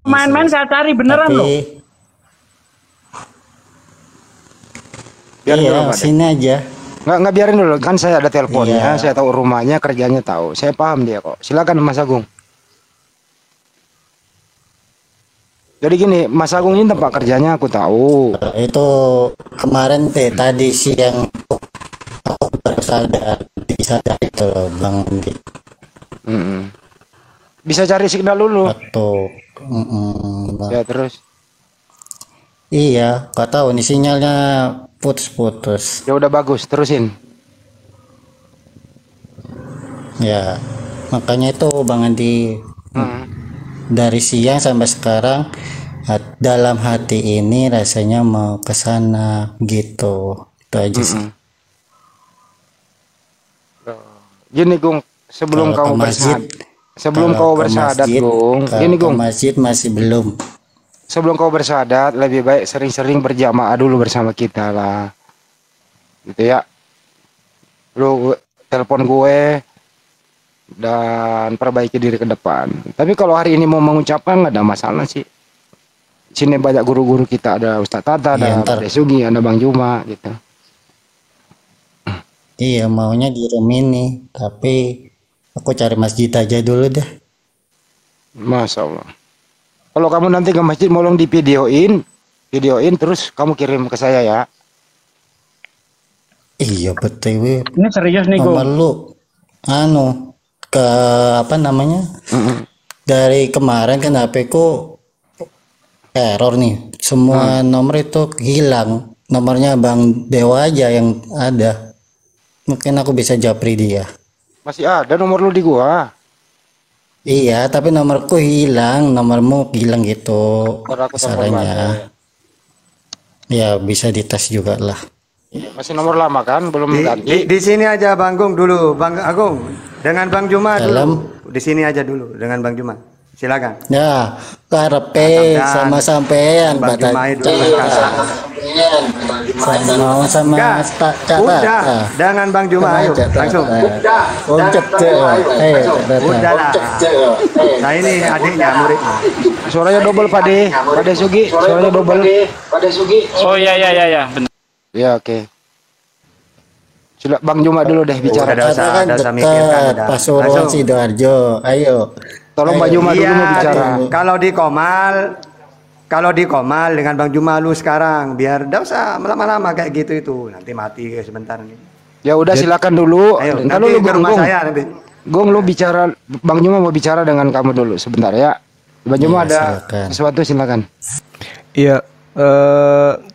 main-main saya cari beneran loh. Biarin dulu, Pak. Sini aja. Nggak biarin dulu. Kan saya ada teleponnya, saya tahu rumahnya, kerjanya tahu. Saya paham dia kok. Silakan Mas Agung. Jadi gini, Mas Agung ini tempat kerjanya aku tahu. Itu kemarin tadi siang aku bersadar itu Bang Andi. Bisa cari signal dulu. Atau ya terus. Iya, gak tahu nih sinyalnya putus-putus. Ya udah bagus, terusin. Ya, makanya itu Bang Andi dari siang sampai sekarang dalam hati ini rasanya mau ke sana gitu. Itu aja sih. Gini Gung, sebelum kamu bersahadat Gung, gini Gung. Masjid masih belum. Sebelum kau bersahadat, lebih baik sering-sering berjamaah dulu bersama kita lah. Gitu ya. Lu telepon gue dan perbaiki diri ke depan. Tapi kalau hari ini mau mengucapkan nggak ada masalah sih. Sini banyak guru-guru kita, ada Ustadz Tata, ada Pak Sugi, ada Bang Juma gitu. Iya, maunya di room ini, tapi aku cari masjid aja dulu deh. Masya Allah. Kalau kamu nanti ke masjid, molong di videoin terus kamu kirim ke saya ya. Iya betul. Ini serius nih Nomor lu, ke apa namanya? Dari kemarin kan HP ku error nih. Semua nomor itu hilang. Nomornya Bang Dewa aja yang ada. Mungkin aku bisa japri dia. Masih ada nomor lu di gua. Iya, tapi nomorku hilang, nomormu hilang gitu. Caranya. Ya bisa dites juga lah. Masih nomor lama kan, belum ganti. Di sini aja Bang Gung dulu, Bang Agung. Dengan Bang Juma dulu. Di sini aja dulu dengan Bang Juma. Silakan. Ya, karepe sama sampean Bang Juma dulu. Sama udah dengan Bang Juma ayo langsung. Udahlah. Nah ini adiknya murid. Suaranya double Pak De Sugi, suaranya double. Oh ya benar. Ya oke. Sudah Bang Juma dulu deh bicara. Udah usah mikirkan udah. Pasuruan Sidoarjo, ayo. Tolong Bang Juma dulu mau bicara. Kalau di Komal dengan Bang Juma lu sekarang biar enggak usah lama-lama kayak gitu itu. Nanti mati sebentar nih. Ya udah silakan dulu. Ayo, nanti lu ke rumah saya nanti. Gung lu bicara, Bang Juma mau bicara dengan kamu dulu sebentar ya. Bang Juma ada sesuatu silakan. Iya,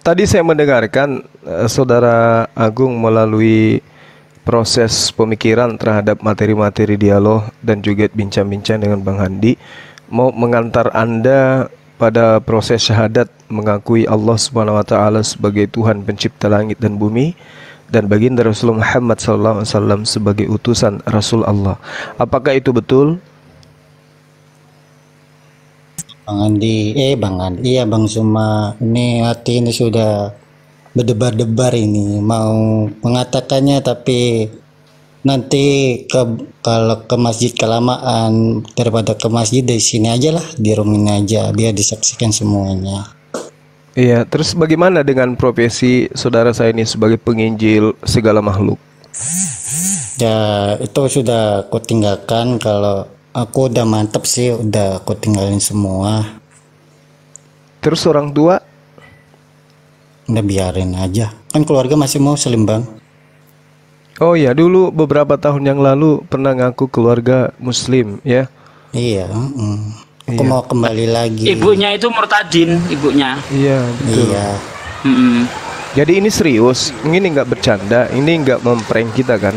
tadi saya mendengarkan Saudara Agung melalui proses pemikiran terhadap materi-materi dialog dan juga bincang-bincang dengan Bang Handi mau mengantar Anda pada proses syahadat mengakui Allah Subhanahu wa taala sebagai Tuhan pencipta langit dan bumi dan baginda Rasulullah Muhammad SAW sebagai utusan Rasul Allah. Apakah itu betul? Bang Andi, iya Bang Suma, ini hati ini sudah berdebar-debar ini mau mengatakannya, tapi nanti kalau ke masjid kelamaan daripada ke masjid di sini aja lah, di room ini aja biar disaksikan semuanya. Iya, terus bagaimana dengan profesi saudara saya ini sebagai penginjil segala makhluk? Ya itu sudah aku tinggalkan, kalau aku udah mantep sih, udah aku tinggalin semua. Terus orang tua? Udah biarin aja, kan keluarga masih mau muslim Bang. Oh ya, dulu beberapa tahun yang lalu pernah ngaku keluarga muslim ya. Iya, aku mau kembali lagi. Ibunya itu murtadin, ibunya. Iya, betul. Iya. Jadi ini serius, ini nggak bercanda, ini nggak memprank kita kan?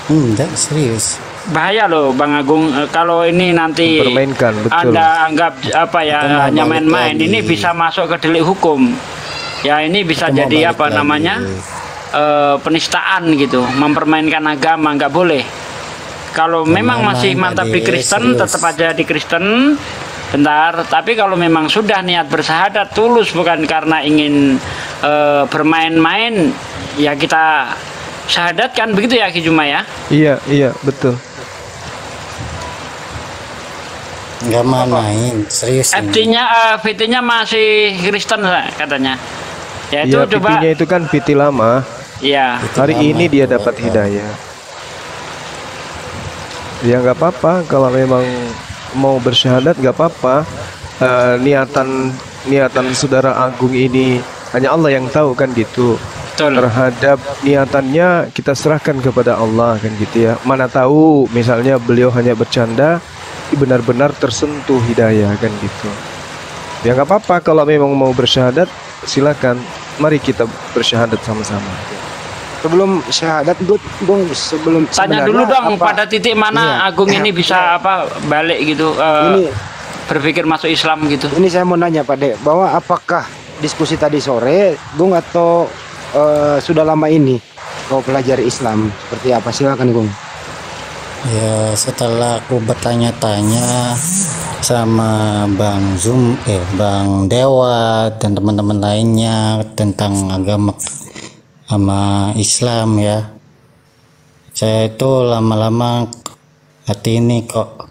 Enggak, serius. Bahaya loh Bang Agung, kalau ini nanti mempermainkan, betul. Anda anggap apa ya, hanya main-main, ini bisa masuk ke delik hukum. Ya ini bisa jadi apa namanya, penistaan gitu, mempermainkan agama, nggak boleh. Kalau memang masih mantap di Kristen, tetap aja di Kristen. Bentar, tapi kalau memang sudah niat bersahadat tulus, bukan karena ingin bermain-main, ya kita syahadatkan, begitu ya Ki Juma ya? Iya betul. Nggak main, serius ini. VT-nya masih Kristen katanya. Ya itu Ya, coba. PT-nya itu kan PT lama. Ya. Hari ini dia dapat hidayah. Ya nggak apa-apa kalau memang mau bersyahadat, nggak apa-apa. Niatan saudara Agung ini hanya Allah yang tahu kan gitu. Betul. Terhadap niatannya kita serahkan kepada Allah kan gitu ya. Mana tahu misalnya beliau hanya bercanda, benar-benar tersentuh hidayah kan gitu. Ya nggak apa-apa kalau memang mau bersyahadat, silakan. Mari kita bersyahadat sama-sama. Sebelum syahadat Gung, sebelum Tanya sebenarnya dulu dong apa- pada titik mana Iya. Agung ini bisa balik gitu, Ini berpikir masuk Islam gitu. ini saya mau nanya Pak De, bahwa apakah diskusi tadi sore Gung atau sudah lama ini kau pelajari Islam, seperti apa? Silakan Gung. Ya setelah aku bertanya-tanya sama Bang Bang Dewa dan teman-teman lainnya tentang agama sama Islam ya, saya itu lama-lama hati ini kok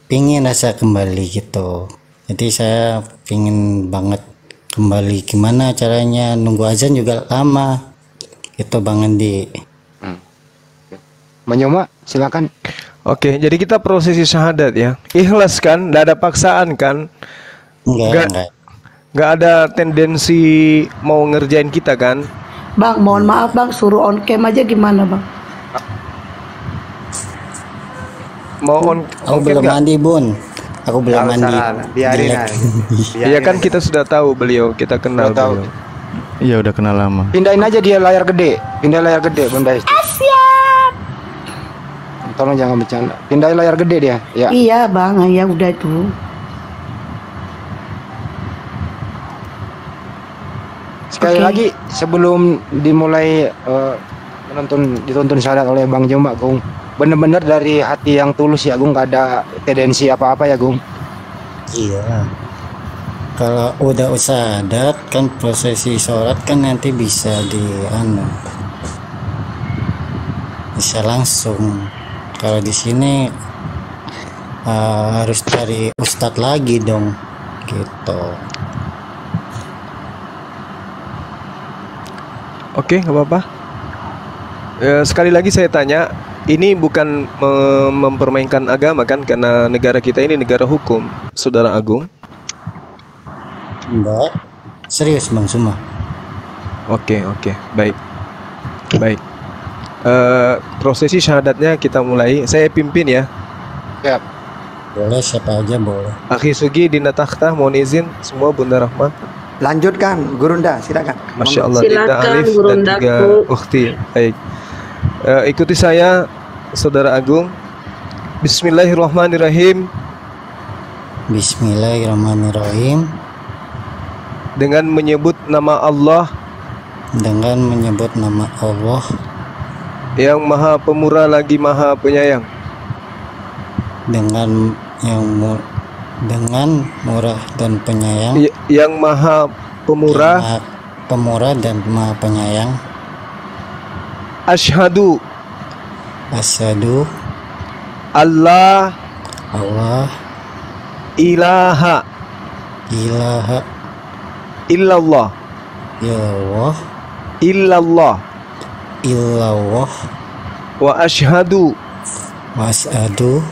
pingin rasa kembali gitu. Jadi saya pingin banget kembali. Gimana caranya? Nunggu azan juga lama itu Bang Andi. Menyoma, silakan. Oke, jadi kita prosesi syahadat ya. Ikhlas kan, tidak ada paksaan kan, Enggak. nggak ada tendensi mau ngerjain kita kan. Bang, mohon maaf Bang, suruh on cam aja gimana Bang? Mau on Aku belum nggak? mandi Bun. Aku belum Tahu mandi. salah, biarin Jelek. aja. Iya kan kita sudah tahu beliau, kita kenal Sudah tahu. beliau. Iya udah kenal lama. Pindahin aja dia layar gede, pindah layar gede Bunda Esti. Siap. Tolong jangan bercanda. Pindahin layar gede dia. Ya. Iya Bang, ya udah itu. Sekali Oke. lagi sebelum dimulai dituntun syahadat oleh Bang Joma, Gung, bener-bener dari hati yang tulus ya Gung, nggak ada tendensi apa-apa ya Gung. Iya. Kalau udah syahadat kan prosesi sholat kan nanti bisa bisa langsung. Kalau di sini harus cari ustadz lagi dong, gitu. Oke, nggak apa-apa. Sekali lagi saya tanya, ini bukan mempermainkan agama kan, karena negara kita ini negara hukum, Saudara Agung. Enggak, serius Bang Suma. Oke, baik. Prosesi syahadatnya kita mulai. Saya pimpin ya. Ya. Boleh, siapa aja boleh. Akhi Sugi, Dinda Takhta, mohon izin semua Bunda Rahma. Lanjutkan, Gurunda, silakan. Masya Allah, Silakan, Dinda Alif dan Gurundaku. juga Ukhti. Baik. Ikuti saya, Saudara Agung. Bismillahirrahmanirrahim. Bismillahirrahmanirrahim. Dengan menyebut nama Allah Dengan menyebut nama Allah yang Maha Pemurah lagi Maha Penyayang. dengan murah dan penyayang, Yang Maha Pemurah. Maha Pemurah dan Maha Penyayang. Asyhadu Asyhadu Allah Allah ilaha ilaha illallah illallah illallah illallah wa asyhadu wa asyhadu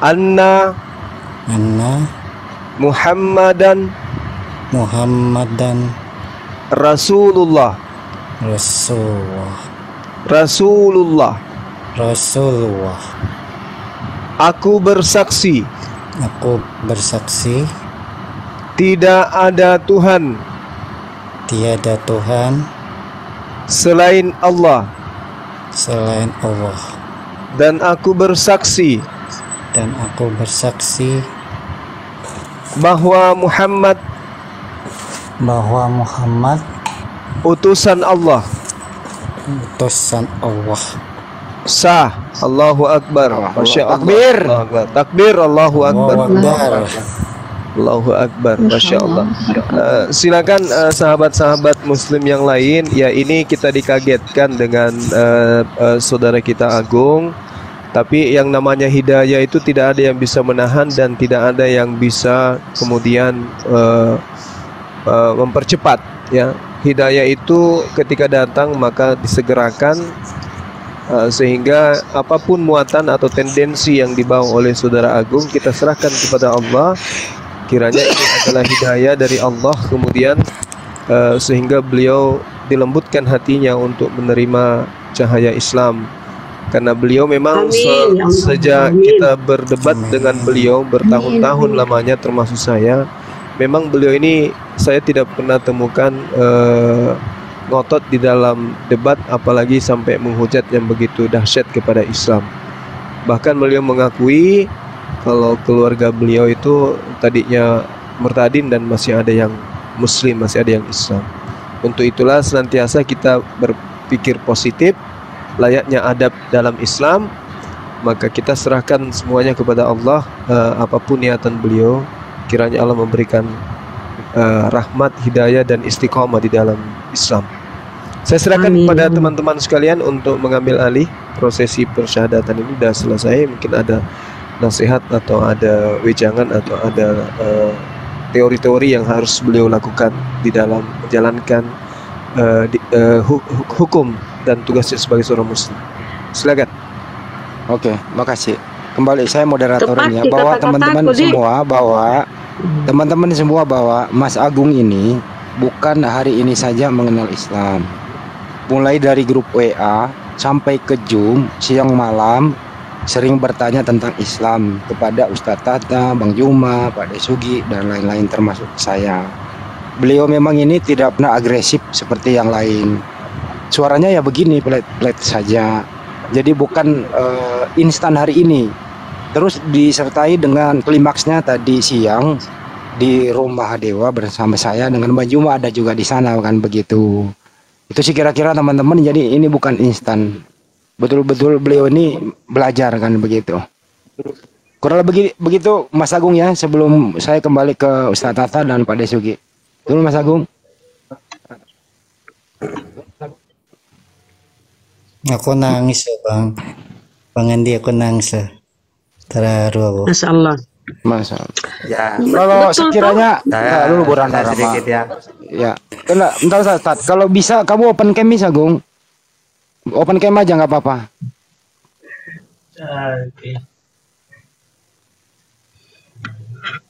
anna anna Muhammadan Muhammadan Rasulullah. Rasulullah. Aku bersaksi Aku bersaksi tidak ada Tuhan tiada Tuhan selain Allah, selain Allah, dan aku bersaksi bahwa Muhammad utusan Allah. utusan Allah. Sah. Allahu Akbar. Masya Allah. Takbir. Allahu Akbar. Takbir. Allahu Akbar. Akbar. Allahu Akbar. Masya Allah. Silakan sahabat-sahabat Muslim yang lain. Ya, ini kita dikagetkan dengan saudara kita Agung. Tapi yang namanya hidayah itu tidak ada yang bisa menahan dan tidak ada yang bisa kemudian mempercepat, ya. Hidayah itu ketika datang maka disegerakan, sehingga apapun muatan atau tendensi yang dibawa oleh saudara Agung kita serahkan kepada Allah. Kiranya ini adalah hidayah dari Allah, kemudian sehingga beliau dilembutkan hatinya untuk menerima cahaya Islam. Karena beliau memang sejak kita berdebat dengan beliau bertahun-tahun lamanya, termasuk saya, memang beliau ini saya tidak pernah temukan ngotot di dalam debat, apalagi sampai menghujat yang begitu dahsyat kepada Islam. Bahkan beliau mengakui kalau keluarga beliau itu tadinya murtadin dan masih ada yang Muslim, masih ada yang Islam. Untuk itulah senantiasa kita berpikir positif, layaknya adab dalam Islam, maka kita serahkan semuanya kepada Allah. Apapun niatan beliau, kiranya Allah memberikan rahmat, hidayah dan istiqomah di dalam Islam. Saya serahkan kepada teman-teman sekalian untuk mengambil alih prosesi persyahadatan ini. Sudah selesai, mungkin ada nasihat atau ada wejangan atau ada teori-teori yang harus beliau lakukan di dalam menjalankan hukum dan tugasnya sebagai seorang muslim. Silakan. Oke, makasih. Kembali saya moderatornya bahwa teman-teman semua bahwa Mas Agung ini bukan hari ini saja mengenal Islam. Mulai dari grup WA sampai ke Zoom siang malam sering bertanya tentang Islam kepada Ustadz Tata, Bang Juma, Pak Desugi dan lain-lain termasuk saya. Beliau memang ini tidak pernah agresif seperti yang lain. Suaranya ya begini, pelet-pelet saja. Jadi bukan instan hari ini. Terus disertai dengan klimaksnya tadi siang di rumah Dewa bersama saya dengan Bang Juma ada juga di sana, kan begitu. Itu sih kira-kira teman-teman, jadi ini bukan instan. Betul-betul beliau ini belajar, kan begitu. Kurang lebih begitu Mas Agung ya, sebelum saya kembali ke Ustadz Tata dan Pak Desugi. Dulu Mas Agung. Aku nangis ya Bang Andi, aku nangis ya. Terharu aku. Masya Allah. Masa. Ya. Kalau sekiranya dulu Burana sedikit ya. Ya. Bentar Ustaz, kalau bisa kamu open cam bisa, Gung. Open cam aja nggak apa-apa. Oke.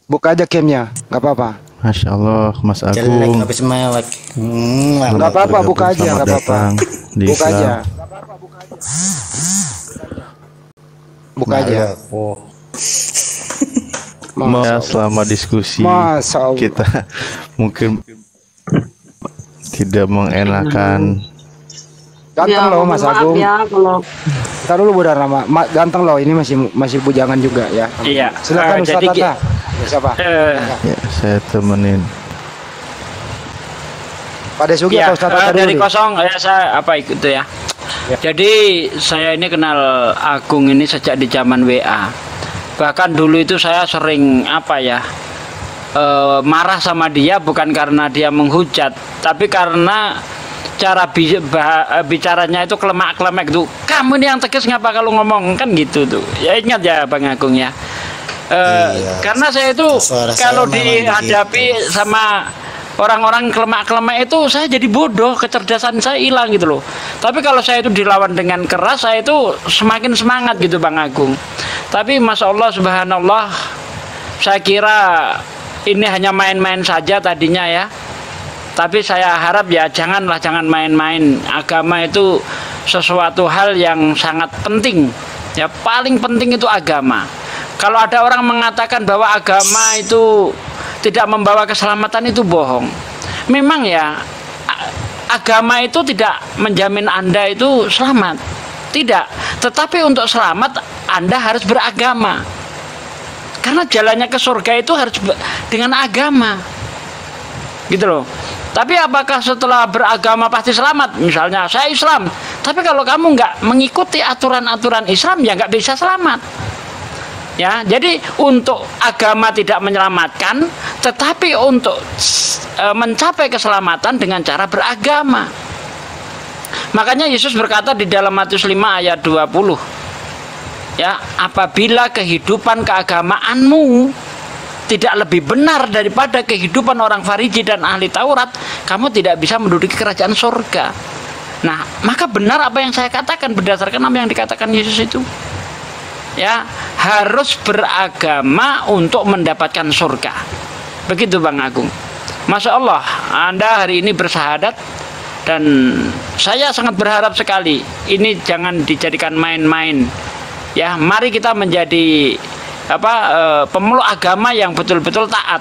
Buka aja camnya, nggak apa-apa. Masya Allah, Mas Jelek Agung. habis mewek. Nggak apa-apa, buka aja, nggak apa-apa. Buka aja. Buka aja. Ya, selama diskusi kita mungkin tidak mengenakan. Ganteng loh Mas Agung. Ya, kalau Ntar dulu Budar nama. Ganteng loh, ini masih bujangan juga ya. Iya. Silakan Ustaz Tata. Siapa? Ya, saya temenin. Pada Sugi Ya, atau Ustaz Tata dari dulu? kosong ya saya apa ikut itu ya. Jadi saya ini kenal Agung ini sejak di zaman WA. Bahkan dulu itu saya sering marah sama dia bukan karena dia menghujat, tapi karena cara bicaranya itu kelemak-kelemek tuh. Kamu ini yang tegas ngapa kalau ngomong, kan gitu tuh. Ya ingat ya Bang Agung ya. Karena saya itu kalau dihadapi sama orang-orang kelemak-kelemek itu saya jadi bodoh, kecerdasan saya hilang gitu loh. Tapi kalau saya itu dilawan dengan keras, saya itu semakin semangat gitu Bang Agung. Tapi Masya Allah Subhanallah, saya kira ini hanya main-main saja tadinya ya. Tapi saya harap ya jangan main-main. Agama itu sesuatu hal yang sangat penting. Ya paling penting itu agama. Kalau ada orang mengatakan bahwa agama itu tidak membawa keselamatan, itu bohong. Memang ya agama itu tidak menjamin Anda itu selamat. Tidak. Tetapi untuk selamat Anda harus beragama. Karena jalannya ke surga itu harus dengan agama. Gitu loh. Tapi apakah setelah beragama pasti selamat? Misalnya saya Islam, tapi kalau kamu nggak mengikuti aturan-aturan Islam ya nggak bisa selamat. Ya, jadi untuk agama tidak menyelamatkan, tetapi untuk mencapai keselamatan dengan cara beragama. Makanya Yesus berkata di dalam Matius 5 ayat 20, Ya, apabila kehidupan keagamaanmu tidak lebih benar daripada kehidupan orang Fariji dan ahli Taurat, kamu tidak bisa menduduki kerajaan surga. Nah, maka benar apa yang saya katakan berdasarkan apa yang dikatakan Yesus itu. Ya, harus beragama untuk mendapatkan surga. Begitu Bang Agung. Masya Allah, Anda hari ini bersahadat dan saya sangat berharap sekali ini jangan dijadikan main-main. Ya, mari kita menjadi pemeluk agama yang betul-betul taat.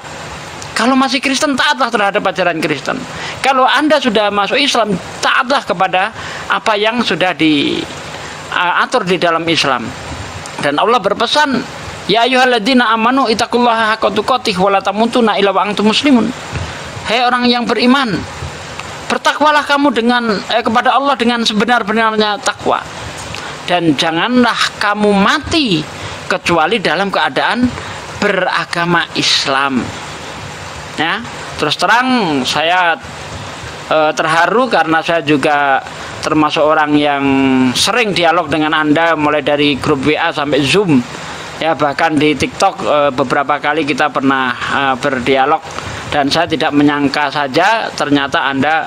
Kalau masih Kristen, taatlah terhadap ajaran Kristen. Kalau Anda sudah masuk Islam, taatlah kepada apa yang sudah diatur di dalam Islam. Dan Allah berpesan, ya ayyuhalladzina amanu ittaqullaha haqqa tuqatih wa la tamutunna illa wa antum muslimun. Hai orang yang beriman, bertakwalah kamu kepada Allah dengan sebenar-benarnya takwa. Dan janganlah kamu mati kecuali dalam keadaan beragama Islam. Ya, terus terang saya terharu karena saya juga termasuk orang yang sering dialog dengan Anda, mulai dari grup WA sampai Zoom. Ya, bahkan di TikTok beberapa kali kita pernah berdialog, dan saya tidak menyangka saja ternyata Anda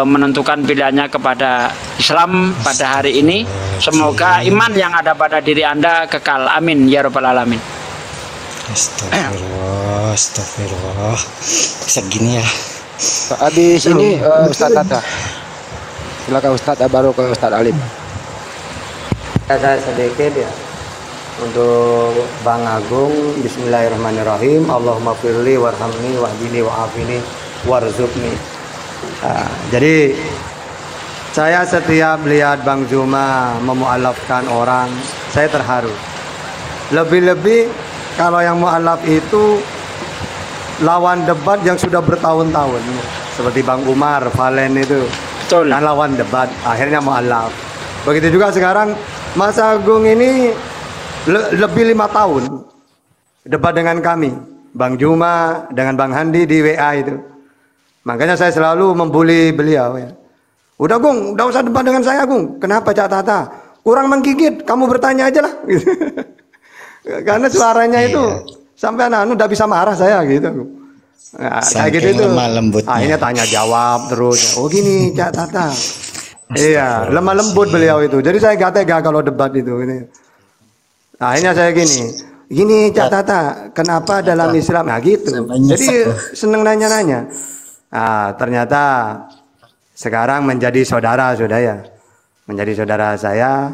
menentukan pilihannya kepada Islam pada hari ini. Semoga iman yang ada pada diri Anda kekal. Amin ya rabbal alamin. Astagfirullah, astagfirullah. Segini ya. Habis ini Ustaz Tata. Silakan Ustaz, baru ke Ustaz Alim. Saya sedikit ya. Untuk Bang Agung, bismillahirrahmanirrahim. Allahumma firli warhamni wahdini wa'afini warzuqni. Jadi saya setiap lihat Bang Juma memualafkan orang, saya terharu. Lebih-lebih kalau yang mualaf itu lawan debat yang sudah bertahun-tahun, seperti Bang Umar, Valen itu. Betul. Kan lawan debat, akhirnya mualaf. Begitu juga sekarang Mas Agung ini lebih 5 tahun debat dengan kami, Bang Juma dengan Bang Handi di WA itu. Makanya saya selalu membuli beliau ya. Udah Gung, udah usah debat dengan saya Gung. Kenapa Cak Tata? Kurang menggigit, kamu bertanya aja lah. Karena suaranya itu sampai anak udah bisa marah saya gitu. Nah, kayak gitu itu. Akhirnya tanya jawab terus. Oh gini Cak Tata. Iya, lemah lembut beliau itu. Jadi saya gak tega kalau debat itu. Akhirnya saya gini Cak Tata, kenapa dalam Islam? Nah gitu. Jadi seneng nanya-nanya. Nah, ternyata sekarang menjadi saudara sudah ya. Menjadi saudara saya.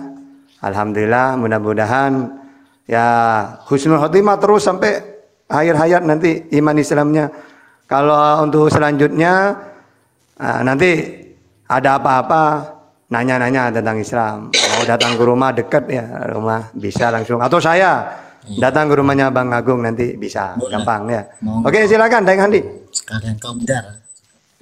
Alhamdulillah, mudah-mudahan ya husnul khotimah terus sampai akhir hayat nanti iman Islamnya. Kalau untuk selanjutnya nanti ada apa-apa nanya-nanya tentang Islam. Mau datang ke rumah dekat ya, rumah bisa langsung. Atau saya datang ke rumahnya Bang Agung nanti bisa, gampang ya. Oke, silakan Dang Handi. Sekalian kau benar.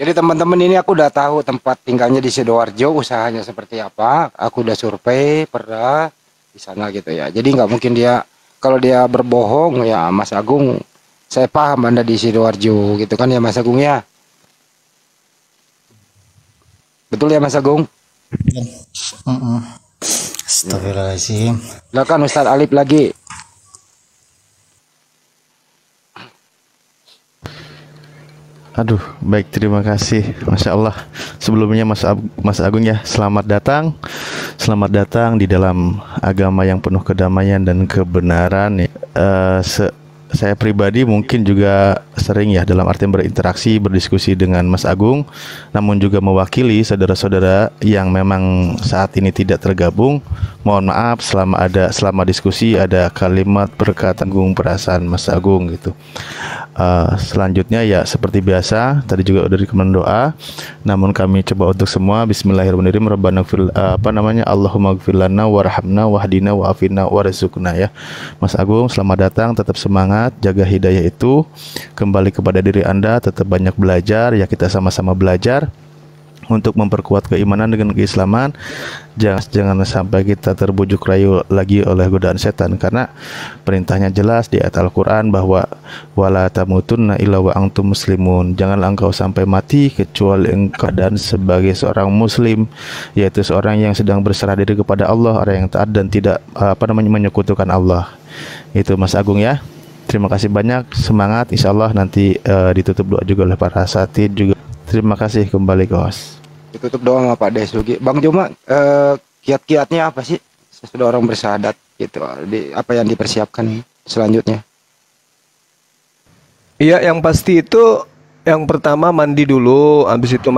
Jadi teman-teman, ini aku udah tahu tempat tinggalnya di Sidoarjo, usahanya seperti apa. Aku udah survei, pernah di sana gitu ya. Jadi nggak mungkin dia, kalau dia berbohong ya Mas Agung, saya paham Anda di Sidoarjo gitu kan ya Mas Agung ya. Betul ya Mas Agung? Astagfirullahaladzim. Silakan Ustadz Alif lagi. Aduh, baik, terima kasih. Masya Allah. Sebelumnya Mas Agung ya, selamat datang di dalam agama yang penuh kedamaian dan kebenaran ya. Saya pribadi mungkin juga sering ya dalam artian berinteraksi, berdiskusi dengan Mas Agung, namun juga mewakili saudara-saudara yang memang saat ini tidak tergabung. Mohon maaf selama diskusi ada kalimat perkataan perasaan Mas Agung gitu. Selanjutnya ya seperti biasa tadi juga udah dikomen doa, namun kami coba untuk semua. Bismillahirrahmanirrahim. Rabbana Allahumma ighfir lana warhamna wahdina wa'afina warzuqna ya. Mas Agung, selamat datang, tetap semangat, jaga hidayah itu kembali kepada diri Anda, tetap banyak belajar ya, kita sama-sama belajar. untuk memperkuat keimanan dengan keislaman. Jangan sampai kita terbujuk rayu lagi oleh godaan setan, karena perintahnya jelas di ayat Al-Quran bahwa wala tamutunna illa wa antum muslimun. Janganlah engkau sampai mati kecuali engkau dan sebagai seorang muslim, yaitu seorang yang sedang berserah diri kepada Allah, orang yang taat dan tidak menyekutukan Allah. Itu Mas Agung ya. Terima kasih banyak, semangat, insya Allah nanti ditutup doa juga oleh para asatid juga. Terima kasih, kembali ke host. Ditutup doa sama Pak Desugi. Bang Juma, kiat-kiatnya apa sih sesudah orang bersyahadat gitu? Apa yang dipersiapkan selanjutnya? Iya, yang pasti itu yang pertama mandi dulu, habis itu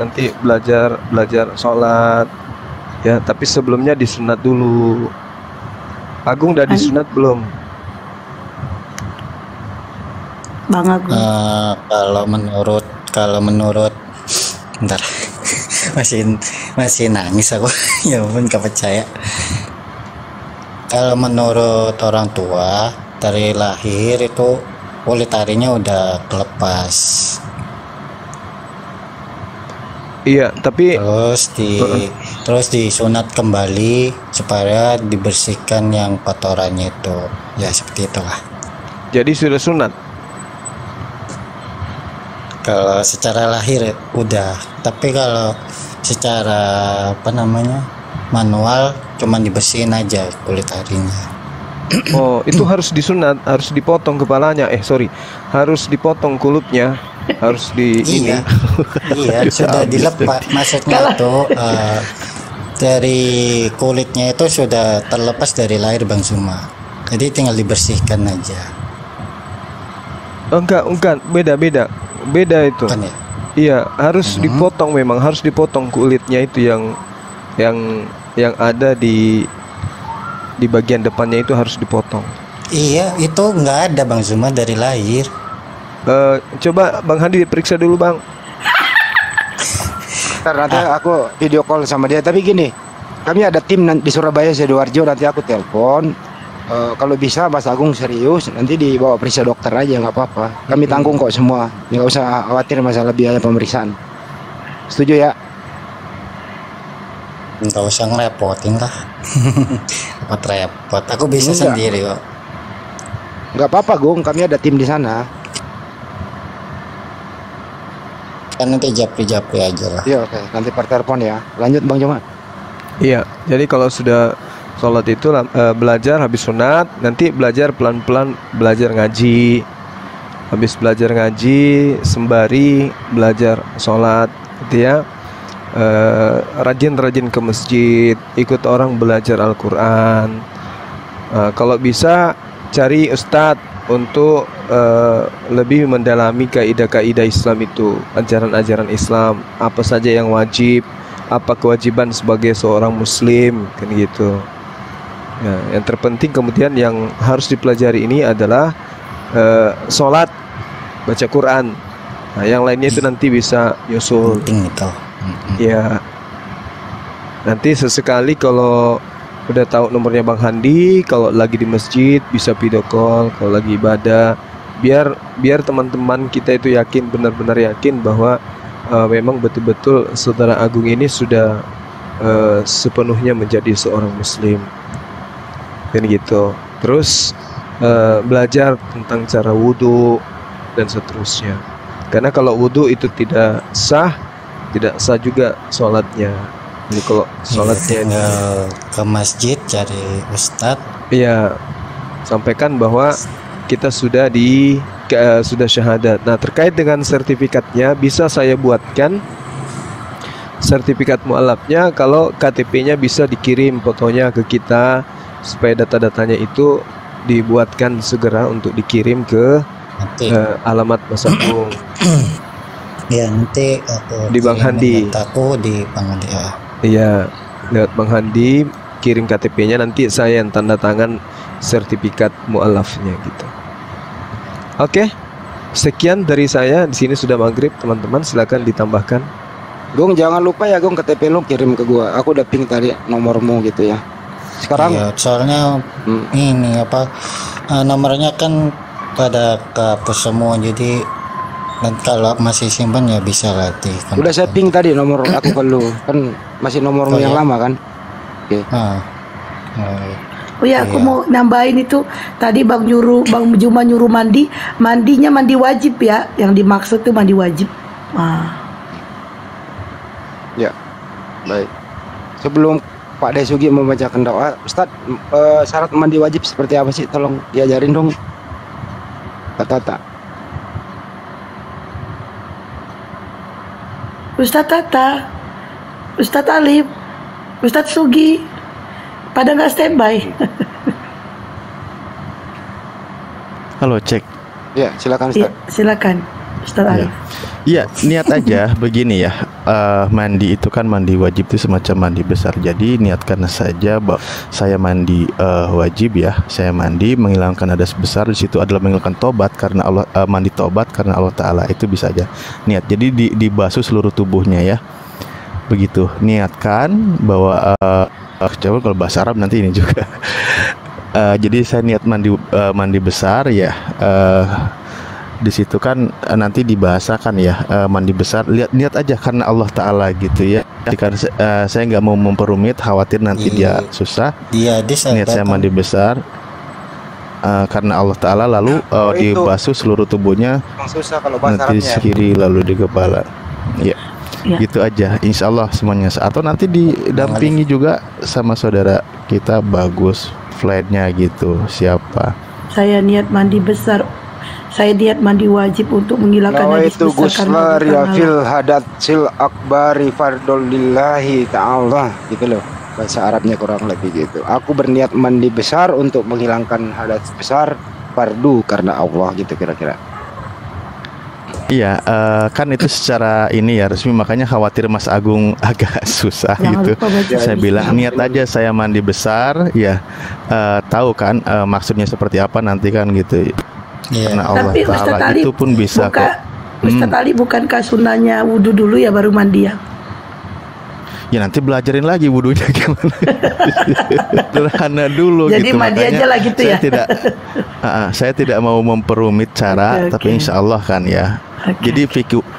nanti belajar sholat. Ya, tapi sebelumnya disunat dulu. Agung udah disunat belum? Bang Agung. Kalau menurut bentar. masih nangis aku. Ya ampun, gak percaya. Kalau menurut orang tua, dari lahir itu kulit taringnya udah kelepas. Iya, tapi terus disunat kembali supaya dibersihkan yang kotorannya itu. Ya seperti itulah. Jadi sudah sunat. Kalau secara lahir udah, tapi kalau secara manual cuman dibersihin aja kulit taringnya. Oh, itu harus disunat, harus dipotong kepalanya. Harus dipotong kulitnya, harus ini. Iya, sudah dilepas. Maksudnya itu dari kulitnya itu sudah terlepas dari lahir Bang Zuma. Jadi tinggal dibersihkan aja. Enggak, beda itu. Bukan ya? Iya, harus dipotong, memang harus dipotong kulitnya itu yang ada di bagian depannya itu harus dipotong. Iya, itu nggak ada Bang Zuma dari lahir. Coba Bang Handi diperiksa dulu Bang. Ntar nanti aku video call sama dia. Tapi gini, kami ada tim di Surabaya, Sidoarjo, nanti aku telepon. Kalau bisa Mas Agung serius, nanti dibawa periksa dokter aja, nggak apa-apa. Kami tanggung kok semua, nggak usah khawatir masalah biaya pemeriksaan. Setuju ya? Nggak usah ngerepotin lah. repot. Aku bisa sendiri kok. Nggak apa-apa Gung, kami ada tim di sana. Kan nanti japri aja lah. Iya, oke. Nanti per telepon ya. Lanjut Bang Joma. Iya, jadi kalau sudah sholat itu belajar habis sunat, nanti belajar pelan-pelan belajar ngaji. Habis belajar ngaji sembari belajar sholat gitu ya. Rajin-rajin ke masjid, ikut orang belajar Al-Quran. Kalau bisa cari ustadz untuk lebih mendalami kaidah-kaidah Islam itu, ajaran-ajaran Islam, apa saja yang wajib, apa kewajiban sebagai seorang muslim, kan gitu. Nah, yang terpenting kemudian yang harus dipelajari ini adalah sholat, baca Quran. Nah, yang lainnya itu nanti bisa nyusul. Penting itu. Ya, nanti sesekali kalau udah tahu nomornya Bang Handi, kalau lagi di masjid bisa video call, kalau lagi ibadah, biar teman-teman kita itu yakin, benar-benar yakin bahwa memang betul-betul Saudara Agung ini sudah sepenuhnya menjadi seorang muslim, kan gitu. Terus belajar tentang cara wudhu dan seterusnya, karena kalau wudhu itu tidak sah juga sholatnya. Jadi kalau sholatnya tinggal ke masjid cari ustadz. Iya, sampaikan bahwa kita sudah sudah syahadat. Nah, terkait dengan sertifikatnya, bisa saya buatkan sertifikat mu'alafnya. Kalau KTP-nya bisa dikirim fotonya ke kita, supaya data-datanya itu dibuatkan segera untuk dikirim ke alamat Mas Agung. Ya, nanti aku di Bang Handi. Aku di Bang Handi ya. Iya, lewat Bang Handi kirim KTP-nya, nanti saya yang tanda tangan sertifikat mu'alafnya gitu. Oke, sekian dari saya. Di sini sudah maghrib, teman-teman, silakan ditambahkan. Gung, jangan lupa ya Gung, KTP lu kirim ke gua. Aku udah ping tadi nomormu gitu ya. Sekarang ya, soalnya ini nomornya kan pada kehapus semua, jadi Dan kalau masih simpan ya bisa latih. Udah setting tadi nomor aku ke lu. Kan masih nomormu yang lama kan? Oke. Oh ya, aku mau nambahin itu tadi Bang Juma nyuruh mandinya mandi wajib ya, yang dimaksud tuh mandi wajib. Ya, baik. Sebelum Pak Desugi membacakan doa, Ustadz, syarat mandi wajib seperti apa sih? Tolong diajarin dong, Pak Tata. Ustadz Tata, Ustadz Alif, Ustadz Sugi, pada nggak standby. Halo, cek. Ya, silakan Ustadz. Ya, silakan, Ustadz Alif. Iya, niat aja begini ya. Mandi itu kan mandi wajib itu semacam mandi besar. Jadi niatkan saja bahwa saya mandi wajib ya. Saya mandi menghilangkan hadas besar. Di situ adalah menghilangkan tobat karena Allah, mandi tobat karena Allah Taala. Itu bisa aja niat. Jadi dibasuh seluruh tubuhnya ya. Begitu. Niatkan bahwa coba kalau bahasa Arab nanti ini juga. Jadi saya niat mandi besar ya. Di situ kan nanti dibahasakan ya, mandi besar, niat aja karena Allah Ta'ala gitu ya. Karena saya nggak mau memperumit, khawatir nanti dia susah. Niat saya mandi besar karena Allah Ta'ala, lalu dibasuh seluruh tubuhnya, susah kalau nanti di kiri lalu di kepala ya. Gitu aja, insya Allah semuanya. Atau nanti didampingi juga sama saudara kita, bagus flightnya gitu. Siapa? Saya niat mandi besar. Saya niat mandi wajib untuk menghilangkan hadis itu besar guslar ya karena fil hadatsil akbari fardolillahi ta'ala gitu loh, bahasa Arabnya kurang lebih gitu. Aku berniat mandi besar untuk menghilangkan hadas besar fardu karena Allah gitu kira-kira. Iya, kan itu secara ini ya resmi, makanya khawatir Mas Agung agak susah gitu. Saya bilang niat aja saya mandi besar ya, tahu kan maksudnya seperti apa nanti kan gitu. Karena Allah tapi Ta'ala Ustadz Ali itu pun bisa kok. Ustadz Ali bukankah sunnahnya wudhu dulu ya baru mandi ya? Ya nanti belajarin lagi wudhunya gimana. Sederhana dulu. Jadi gitu. mandi aja lah gitu ya. Saya tidak mau memperumit cara, tapi insya Allah kan ya. Jadi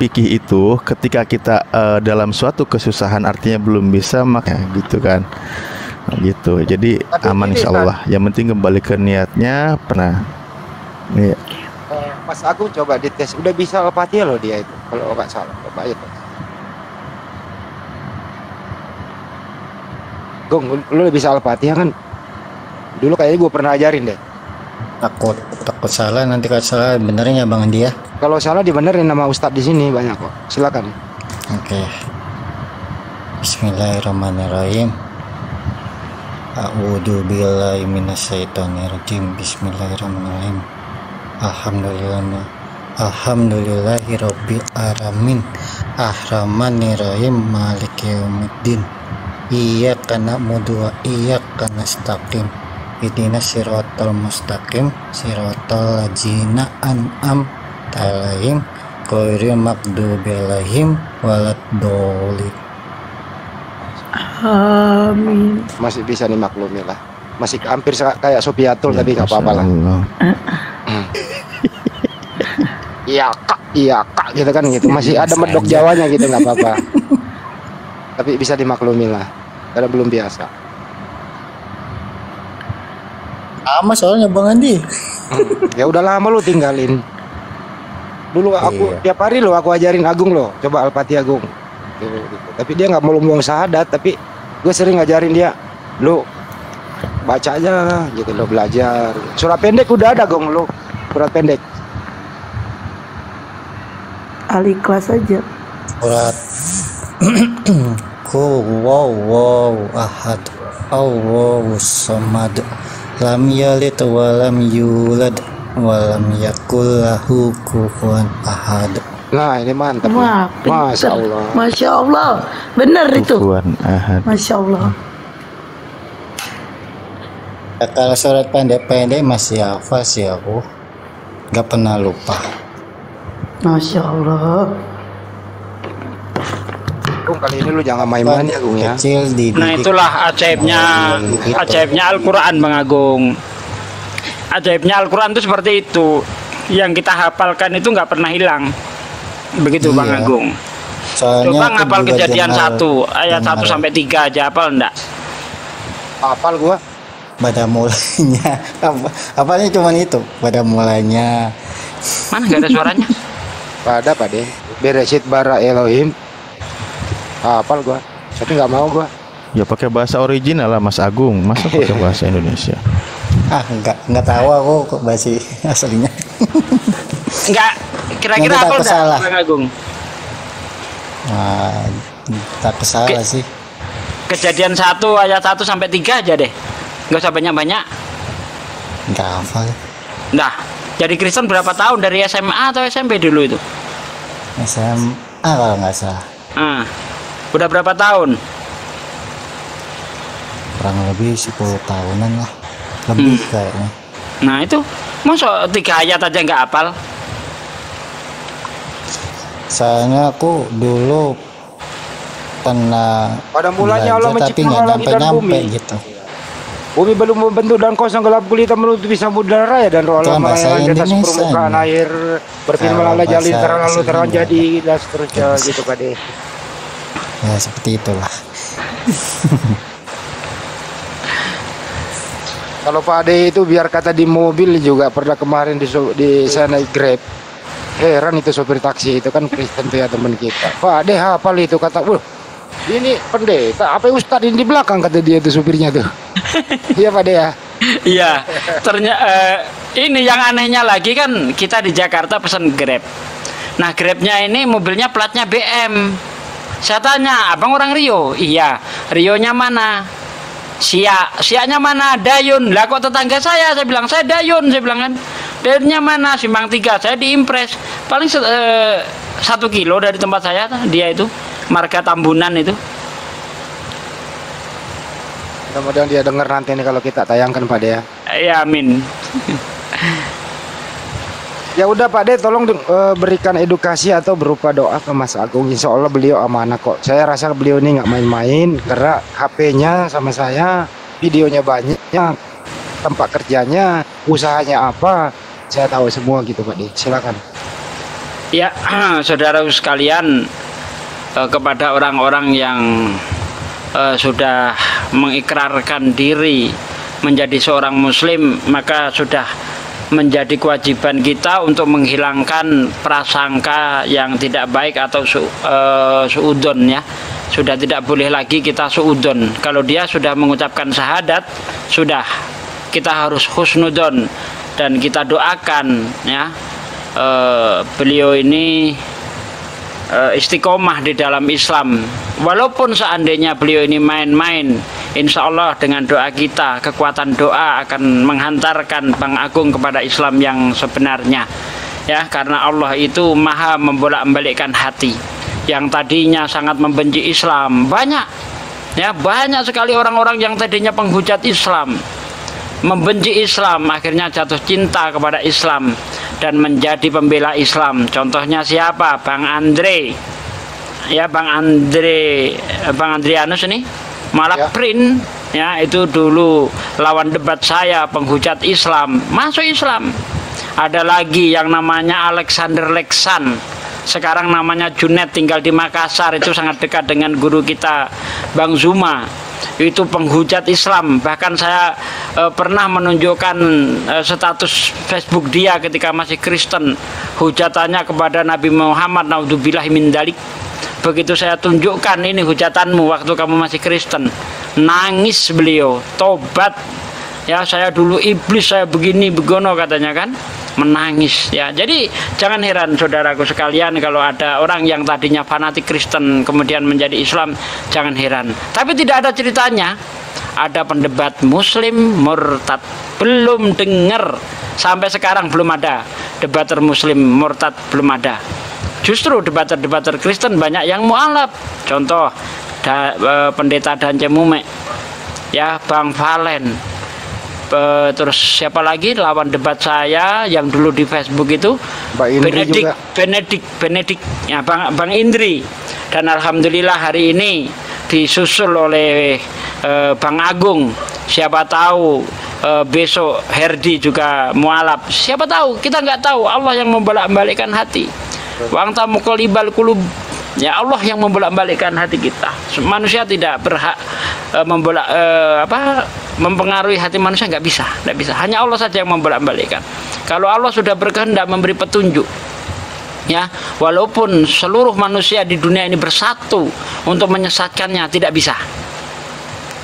fikih itu ketika kita dalam suatu kesusahan artinya belum bisa maka gitu kan. Gitu. Jadi aman insya Allah. Yang penting kembali ke niatnya pernah. Iya. Mas Agung coba dites, udah bisa Al-Fatihah loh dia itu kalau nggak salah. Coba aja tuh. Gong, lu udah bisa Al-Fatihah kan? Dulu kayaknya gue pernah ajarin deh. Takut salah, nanti kalau salah benerin ya Bang Andi ya. Kalau salah dibenerin nama Ustadz di sini banyak kok. Silakan. Oke. Bismillahirrahmanirrahim. A'udzu billahi minasyaitonir rajim. Bismillahirrahmanirrahim. Alhamdulillahirabbil alamin. Arrahmanirrahim. Maliki yaumiddin. Iyyaka na'budu wa iyyaka nastaqim. Ihdinas siratal mustaqim. Siratal ladzina an'amta 'alaihim ghairil maghdubi 'alaihim waladdallin. Amin. Masih bisa dimaklumi lah. Masih hampir kayak Sofiatul tapi nggak apa-apa lah. Iya kak gitu kan gitu. Masih ada medok Jawanya gitu nggak apa-apa. Tapi bisa dimaklumi lah karena belum biasa. Lama soalnya Bang Andi. Ya udah lama lu tinggalin. Dulu aku tiap hari lo aku ajarin Agung lo, coba Al-Fatihah Agung. Gitu. Tapi dia nggak mau ngomong syahadat, tapi gue sering ngajarin dia, lo baca aja gitu lo, belajar. Surat pendek udah ada Gong lo, surat pendek. Al-Ikhlas aja. Surat Huwallahu ahad, Allahus samad, lam yalid wa lam yulad wa lam yakul lahu kufuwan ahad. Nah ini mantap. Wah, Masya Allah. Masya Allah. Benar itu. Kufuwan ahad. Masya Allah. Ya, kalau surat pendek-pendek masih hafal sih aku, nggak pernah lupa. Masya Allah. Gung kali ini lu jangan main-main ya Gung ya. Kecil dididik. Nah itulah ajaibnya Al-Quran Bang Agung. Ajaibnya Al-Quran itu seperti itu. Yang kita hafalkan itu nggak pernah hilang. Begitu Bang Iya. Agung. Soalnya Coba aku ngapal juga kejadian dengar 1 ayat 1 dengar sampai 3 aja, hafal enggak? Apal gua. pada mulanya apalnya cuman itu pada mulanya. Mana nggak ada suaranya? Pada Pak De. Bereshit bara Elohim. Apal gua. Tapi nggak mau gua. Ya pakai bahasa original lah Mas Agung, masa pakai bahasa Indonesia? Enggak tahu aku kok bahasa aslinya. Enggak, kira-kira Nanti hafal tak enggak salah. Bang Agung? Nah, tak salah sih. Kejadian 1 ayat 1 sampai 3 aja deh. Nggak usah banyak-banyak. Enggak hafal. Nah, jadi Kristen berapa tahun, dari SMA atau SMP dulu itu? SMA kalau nggak salah. Ah, udah berapa tahun? Kurang lebih 10 tahunan lah. Lebih kayaknya. Nah itu, masa 3 ayat aja nggak hafal? Soalnya aku dulu pernah Pada mulanya Allah belajar, tapi menciptakan nggak langit dan nyampe bumi. gitu. Bumi belum membentuk dan kosong gelap gulita menutupi samudera raya dan roh Itu Allah bahasa melayang di atas Indonesia permukaan nih. air berfirman Kalau Allah jalin bahasa terang lalu terang aslinya jadi dan seterusnya gitu Pak De. Ya seperti itulah. Kalau Pak De itu biar kata di mobil juga pernah kemarin di sana naik Grab. Heran itu sopir taksi itu kan Kristen tuh ya teman kita. Pak De hafal itu kata, "Wah, ini pendeta, apa Ustadz ini di belakang," kata dia tuh supirnya tuh. Iya Pak De ya. Iya, ternyata ini yang anehnya lagi kan, kita di Jakarta pesan Grab. Nah Grabnya ini mobilnya platnya BM. Saya tanya, abang orang Rio? Iya. Rionya mana? Siaknya mana? Dayun. Lah kok tetangga saya bilang, saya Dayun, saya bilang kan. Dayunnya mana? Simpang 3. Saya di Impres. Paling 1 kilo dari tempat saya, dia itu marga Tambunan itu. Mudah-mudahan dia dengar nanti nih kalau kita tayangkan Pak De ya. Ya amin. Ya udah Pak De, tolong berikan edukasi atau berupa doa ke Mas Agung. Insya Allah beliau amanah kok. Saya rasa beliau ini nggak main-main karena HP-nya sama saya, videonya banyak, tempat kerjanya, usahanya apa, saya tahu semua gitu Pak De. Silakan. Ya, saudara sekalian, kepada orang-orang yang sudah mengikrarkan diri menjadi seorang muslim, maka sudah menjadi kewajiban kita untuk menghilangkan prasangka yang tidak baik atau suudon ya. Sudah tidak boleh lagi kita suudon. Kalau dia sudah mengucapkan syahadat, sudah kita harus husnudon dan kita doakan ya. Beliau ini istiqomah di dalam Islam. Walaupun seandainya beliau ini main-main, insya Allah dengan doa kita, kekuatan doa akan menghantarkan Bang Agung kepada Islam yang sebenarnya. Ya, karena Allah itu maha membolak-balikkan hati. Yang tadinya sangat membenci Islam, banyak sekali orang-orang yang tadinya penghujat Islam, membenci Islam, akhirnya jatuh cinta kepada Islam dan menjadi pembela Islam. Contohnya siapa? Bang Andre. Ya, Bang Andrianus ini malah print ya, itu dulu lawan debat saya, penghujat Islam, masuk Islam. Ada lagi yang namanya Alexander Leksan, sekarang namanya Junet, tinggal di Makassar, itu sangat dekat dengan guru kita Bang Zuma. Itu penghujat Islam. Bahkan saya pernah menunjukkan status Facebook dia ketika masih Kristen, hujatannya kepada Nabi Muhammad, naudzubillahi min dzalik. Begitu saya tunjukkan, ini hujatanmu waktu kamu masih Kristen, nangis beliau, tobat ya, saya dulu iblis, saya begini begono katanya kan, menangis ya. Jadi jangan heran saudaraku sekalian kalau ada orang yang tadinya fanatik Kristen kemudian menjadi Islam, jangan heran. Tapi tidak ada ceritanya ada pendebat Muslim murtad, belum dengar sampai sekarang, belum ada debater Muslim murtad, belum ada. Justru debater-debater Kristen banyak yang mualaf. Contoh pendeta Dan Cemumek ya, Bang Valen, terus siapa lagi lawan debat saya yang dulu di Facebook itu, Benedik ya, Bang Indri. Dan alhamdulillah hari ini disusul oleh Bang Agung. Siapa tahu besok Herdi juga mualaf. Siapa tahu, kita nggak tahu, Allah yang membolak-balikkan hati. Wa anta muqallibal qulub. Ya Allah yang membolak-balikkan hati kita. Manusia tidak berhak mempengaruhi hati manusia, nggak bisa. Hanya Allah saja yang membolak-balikkan. Kalau Allah sudah berkehendak memberi petunjuk, ya, walaupun seluruh manusia di dunia ini bersatu untuk menyesatkannya, tidak bisa.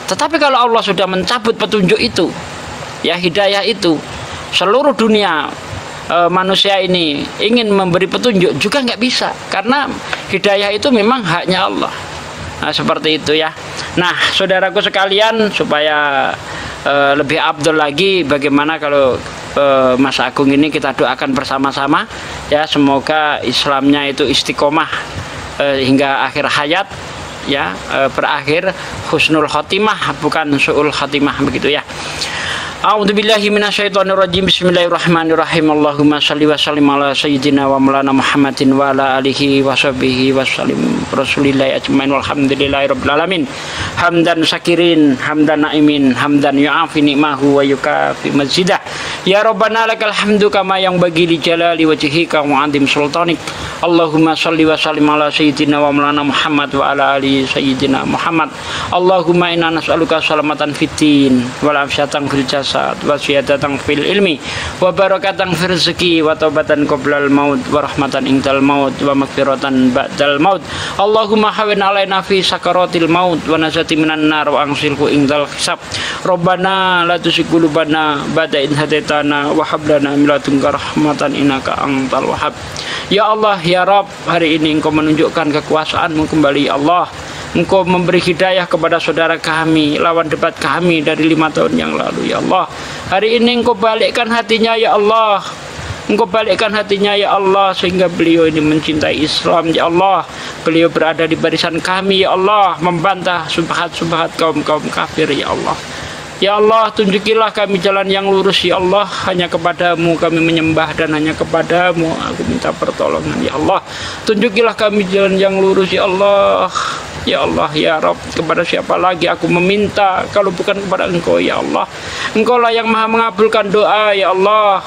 Tetapi kalau Allah sudah mencabut petunjuk itu, ya, hidayah itu, seluruh dunia manusia ini ingin memberi petunjuk juga nggak bisa, karena hidayah itu memang haknya Allah. Nah, seperti itu ya. Nah, saudaraku sekalian, supaya lebih afdol lagi, bagaimana kalau Mas Agung ini kita doakan bersama-sama, ya, semoga Islamnya itu istiqomah hingga akhir hayat, ya, berakhir husnul khotimah, bukan su'ul khotimah, begitu ya. A'udzubillahi minasyaitonirrajim. Bismillahirrahmanirrahim. Allahumma shalli wa sallim ala sayyidina wa maulana Muhammadin wa ala alihi wa sahbihi wa sallim rasulillahi ajmain walhamdulillahi rabbil alamin. Hamdan syakirin, hamdan naimin, hamdan yu'afi ni'mahu wa yukafi mazidah. Ya Rabbana lakal hamdu kama yang bagi li jalali wajhika wa andim sultanik. Allahumma shalli wa sallim ala sayyidina wa maulana Muhammad wa ala ali sayyidina Muhammad. Allahumma inna nas'aluka salamatan fitin wal afsyatan fil jasad wa siyadatan fil ilmi wa barakatan fil rizqi wa taubatan qoblal maut wa rahmatan indal maut wa maghfiratan ba'dal maut. Allahumma hawin alaina fi sakaratil maut wa najati minan nar wa angsilhu indal hisab. Rabbana la tuzigh qulubana ba'da idh hadaitana wa hab lana min ladunka rahmatan innaka antal wahhab. Ya Allah, ya Rabb, hari ini Engkau menunjukkan kekuasaan-Mu kembali, ya Allah. Engkau memberi hidayah kepada saudara kami, lawan debat kami dari 5 tahun yang lalu, ya Allah. Hari ini Engkau balikkan hatinya, ya Allah. Engkau balikkan hatinya, ya Allah, sehingga beliau ini mencintai Islam, ya Allah. Beliau berada di barisan kami, ya Allah, membantah subhat-subhat kaum-kaum kafir, ya Allah. Ya Allah, tunjukilah kami jalan yang lurus, ya Allah. Hanya kepadamu kami menyembah dan hanya kepadamu aku minta pertolongan, ya Allah. Tunjukilah kami jalan yang lurus, ya Allah. Ya Allah, ya Rabb, kepada siapa lagi aku meminta kalau bukan kepada Engkau, ya Allah. Engkaulah yang maha mengabulkan doa, ya Allah.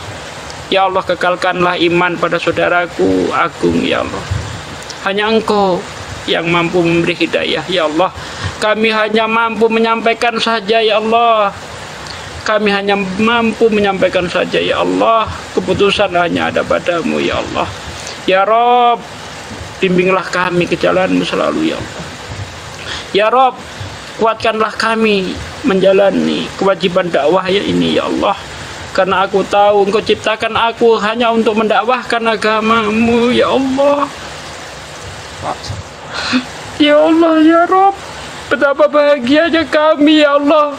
Ya Allah, kekalkanlah iman pada saudaraku Agung, ya Allah. Hanya Engkau yang mampu memberi hidayah, ya Allah. Kami hanya mampu menyampaikan saja, ya Allah. Kami hanya mampu menyampaikan saja, ya Allah. Keputusan hanya ada padamu, ya Allah. Ya Rabb, bimbinglah kami ke jalan-Mu selalu, ya Allah. Ya Rabb, kuatkanlah kami menjalani kewajiban dakwah ini, ya Allah. Karena aku tahu Engkau ciptakan aku hanya untuk mendakwahkan agama-Mu, ya Allah. Ya Allah, ya Rabb, betapa bahagianya kami, ya Allah,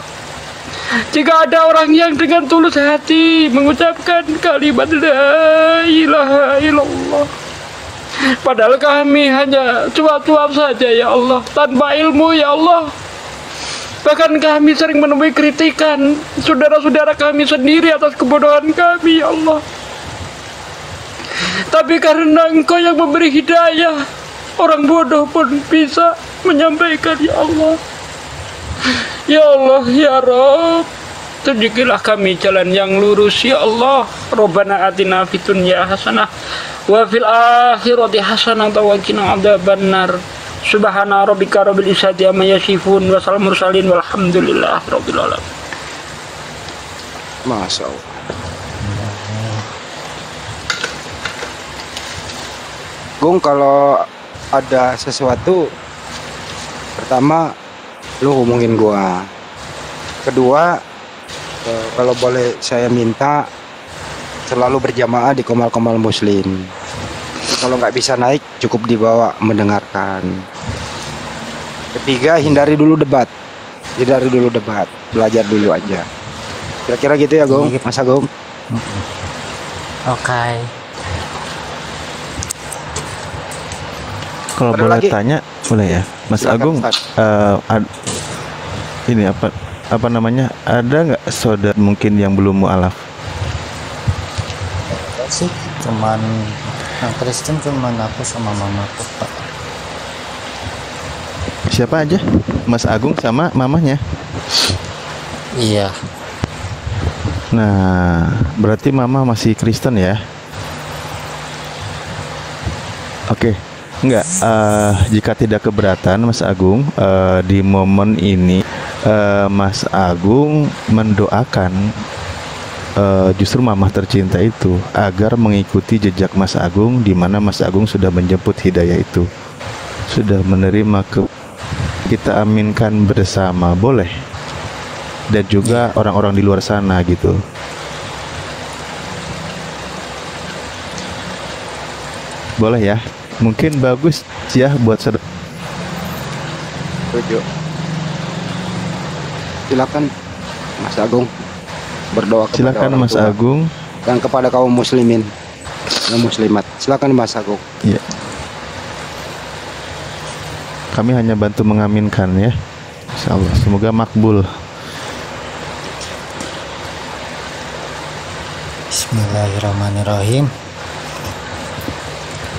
jika ada orang yang dengan tulus hati mengucapkan kalimat la ilaha illallah. Padahal kami hanya cuap-cuap saja, ya Allah, tanpa ilmu, ya Allah. Bahkan kami sering menemui kritikan saudara-saudara kami sendiri atas kebodohan kami, ya Allah. Tapi karena Engkau yang memberi hidayah, orang bodoh pun bisa menyampaikan, ya Allah. Ya Allah, ya Rabb, tunjukilah kami jalan yang lurus, ya Allah. Rabbana atina fid dunya hasanah wa fil akhirati hasanah wa qina adzabannar. Subhana rabbika rabbil izzati amma yasifun wa salamun mursalin walhamdulillahi rabbil alamin. Masya Allah. Gung, kalau ada sesuatu, pertama lu hubungin gua. Kedua, kalau boleh saya minta selalu berjamaah di Komal-Komal Muslim. Kalau nggak bisa naik, cukup dibawa mendengarkan. Ketiga, hindari dulu debat. Belajar dulu aja. Kira-kira gitu ya, Gung, Mas Agung. Oke. Kalau Ada boleh lagi? tanya, boleh ya, Mas Silakan, Agung. Ustaz. Ini apa namanya? Ada nggak saudara mungkin yang belum mualaf? Sih, cuman yang Kristen cuman aku sama mamaku, Pak. Siapa aja? Mas Agung sama mamanya. Iya. Nah, berarti mama masih Kristen ya? Oke, enggak. Jika tidak keberatan, Mas Agung, di momen ini Mas Agung mendoakan justru mamah tercinta itu agar mengikuti jejak Mas Agung, di mana Mas Agung sudah menjemput hidayah itu, sudah menerima kita aminkan bersama, boleh, dan juga orang-orang di luar sana gitu. Boleh ya, mungkin bagus ya buat saudara. Setuju. Silakan Mas Agung berdoa kepada Silakan orang Mas tua Agung. dan kepada kaum muslimin dan muslimat. Silakan Mas Agung. Ya. Kami hanya bantu mengaminkan ya. Insyaallah semoga makbul. Bismillahirrahmanirrahim.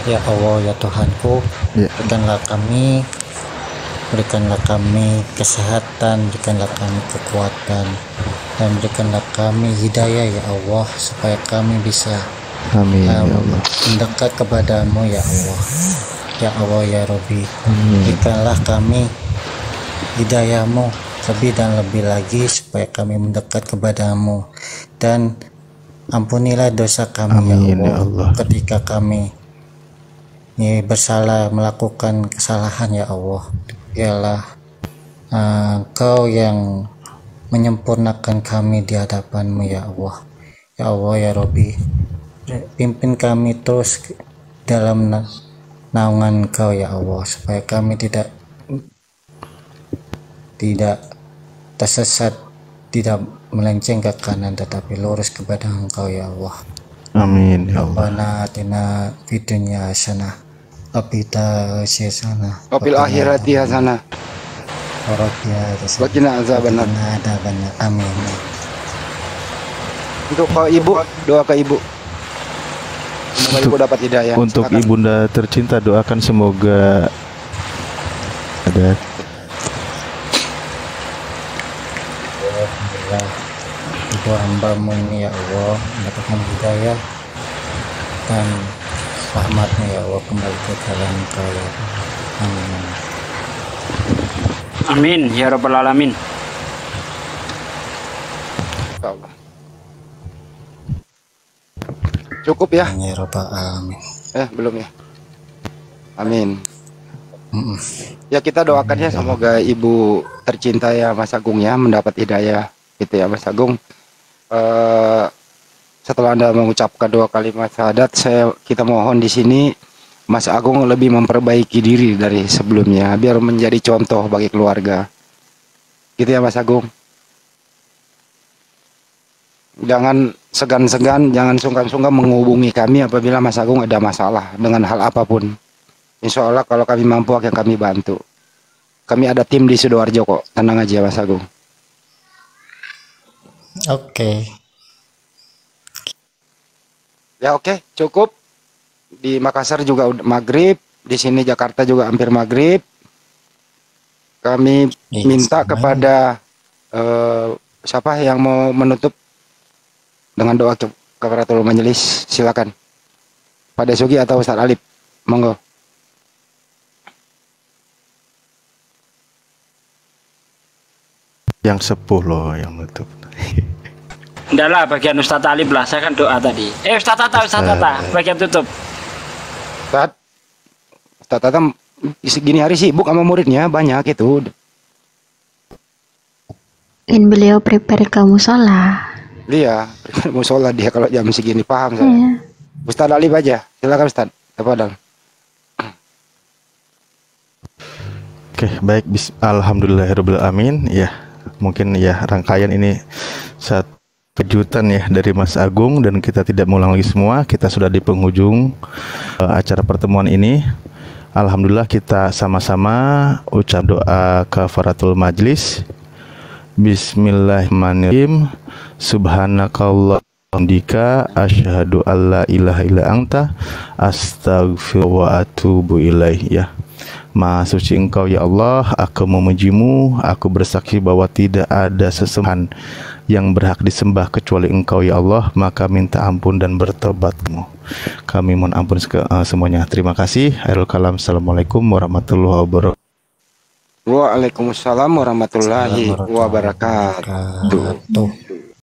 Ya Allah, ya Tuhanku, Ya. berikanlah kami kesehatan, berikanlah kami kekuatan, dan berikanlah kami hidayah ya Allah, supaya kami bisa Amin ya Allah. mendekat kepadamu ya Allah. Ya Allah ya Robbi, berikanlah kami hidayahmu lebih dan lebih lagi supaya kami mendekat kepadamu, dan ampunilah dosa kami Amin, ya ya Allah, Allah. ketika kami bersalah melakukan kesalahan ya Allah. Biarlah Engkau yang menyempurnakan kami di hadapanmu ya Allah. Ya Allah ya Robbi, pimpin kami terus dalam naungan Engkau ya Allah, supaya kami tidak tersesat, tidak melenceng ke kanan, tetapi lurus kepada Engkau ya Allah. Amin ya Allah. Rabbana atina fid dunya hasanah wa fil hasanah Wa fil akhirati hasanah wa qina azabannar. Amin. Untuk ke ibu, doa ke ibu. Semoga ibu dapat hidayah. Untuk Silakan. ibunda tercinta, doakan semoga ada. Alhamdulillah, ibu hambamu ini ya Allah mendapatkan hidayah dan rahmatmu ya Allah, kembali ke dalam Engkau ya Allah. Amin. Amin ya rabbal alamin. Insyaallah. Cukup ya? Ya Rabbal alamin. Belum ya? Amin. Ya kita doakan ya semoga ibu tercinta ya Mas Agung ya mendapat hidayah gitu ya Mas Agung. Setelah Anda mengucapkan doa kalimat syahadat, kita mohon di sini Mas Agung lebih memperbaiki diri dari sebelumnya biar menjadi contoh bagi keluarga. Gitu ya Mas Agung. Jangan segan-segan, jangan sungkan-sungkan menghubungi kami apabila Mas Agung ada masalah dengan hal apapun. Insya Allah kalau kami mampu akan kami bantu. Kami ada tim di Sidoarjo kok, tenang aja Mas Agung. Oke. Ya oke, cukup. Di Makassar juga udah maghrib, di sini Jakarta juga hampir maghrib. Kami minta kepada siapa yang mau menutup dengan doa kafaratul majelis, silakan. Pak Desugi atau Ustaz Alif, monggo. Yang sepuh loh yang menutup. Enggak lah, bagian Ustadz Alif lah, saya kan doa tadi. Ustadz Tata, bagian tutup. Ustaz Tata gini hari sibuk sama muridnya banyak itu. Dan beliau prepare ke musola. Iya, musola dia kalau jam segini, paham saya. Iya. Ustaz Alif aja, silakan Ustaz. Tafadhol. Oke, baik. Alhamdulillahirabbil alamin. Ya, mungkin ya rangkaian ini satu kejutan ya dari Mas Agung, dan kita tidak mengulang lagi semua. Kita sudah di penghujung acara pertemuan ini. Alhamdulillah kita sama-sama ucap doa kafaratul majlis. Bismillahirrahmanirrahim. Subhanakallah hamdika asyhadu alla ilaha illa anta astaghfiruka wa atubu ilaih. Ya, Maha suci Engkau ya Allah, aku memujimu, aku bersaksi bahwa tidak ada sesembahan yang berhak disembah kecuali Engkau ya Allah, maka minta ampun dan bertobatmu. Kami mohon ampun semuanya. Terima kasih. Akhirul kalam. Assalamualaikum warahmatullahi wabarakatuh. Waalaikumsalam warahmatullahi wabarakatuh.